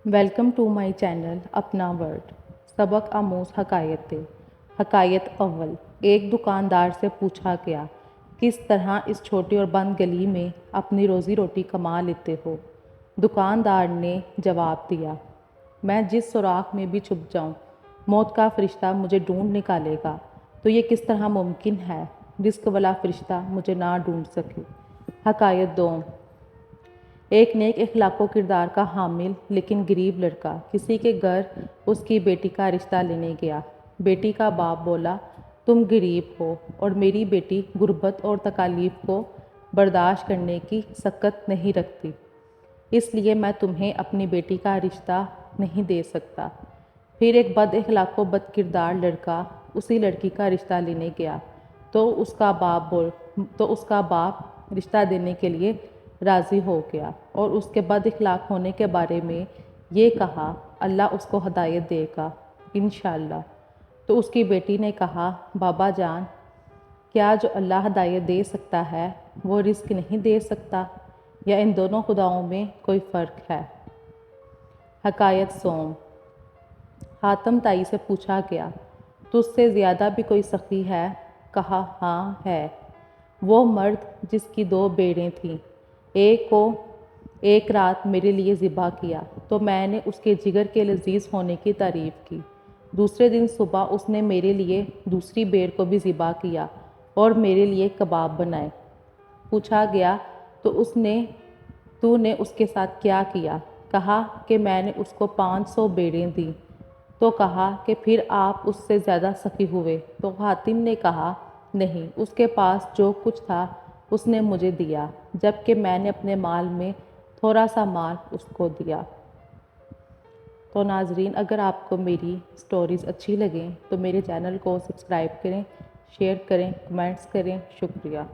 Welcome to my channel अपना word. सबक आमोज़ हकायतें। हकायत अव्वल। एक दुकानदार से पूछा गया, किस तरह इस छोटी और बंद गली में अपनी रोज़ी रोटी कमा लेते हो। दुकानदार ने जवाब दिया, मैं जिस सुराख में भी छुप जाऊं, मौत का फरिश्ता मुझे ढूंढ निकालेगा। तो ये किस तरह मुमकिन है, रिस्क वाला फरिश्ता मुझे ना ढूंढ सके। हकायत दो। एक नेक इखलाको किरदार का हामिल लेकिन गरीब लड़का किसी के घर उसकी बेटी का रिश्ता लेने गया। बेटी का बाप बोला, तुम गरीब हो और मेरी बेटी गुर्बत और तकालीफ को बर्दाश्त करने की सकत नहीं रखती, इसलिए मैं तुम्हें अपनी बेटी का रिश्ता नहीं दे सकता। फिर एक बद इखलाको बद किरदार लड़का उसी लड़की का रिश्ता लेने गया तो उसका बाप रिश्ता देने के लिए राज़ी हो गया और उसके बद इखलाक होने के बारे में ये कहा, अल्लाह उसको हदायत देगा इंशाअल्लाह। तो उसकी बेटी ने कहा, बाबा जान, क्या जो अल्लाह हदायत दे सकता है वो रिस्क नहीं दे सकता, या इन दोनों खुदाओं में कोई फ़र्क है। हकायत सोम। हातम ताई से पूछा गया, तुझसे ज़्यादा भी कोई सखी है। कहा, हाँ है। वो मर्द जिसकी 2 बेड़ें थीं, एक को एक रात मेरे लिए ज़िबा किया तो मैंने उसके जिगर के लजीज होने की तारीफ़ की। दूसरे दिन सुबह उसने मेरे लिए दूसरी बेड़ को भी ज़िबा किया और मेरे लिए कबाब बनाए। पूछा गया, तो तूने उसके साथ क्या किया। कहा कि मैंने उसको 500 बेड़ें दी। तो कहा कि फिर आप उससे ज़्यादा सखी हुए। तो हातिम ने कहा, नहीं, उसके पास जो कुछ था उसने मुझे दिया, जबकि मैंने अपने माल में थोड़ा सा माल उसको दिया। तो नाजरीन, अगर आपको मेरी स्टोरीज़ अच्छी लगें तो मेरे चैनल को सब्सक्राइब करें, शेयर करें, कमेंट्स करें। शुक्रिया।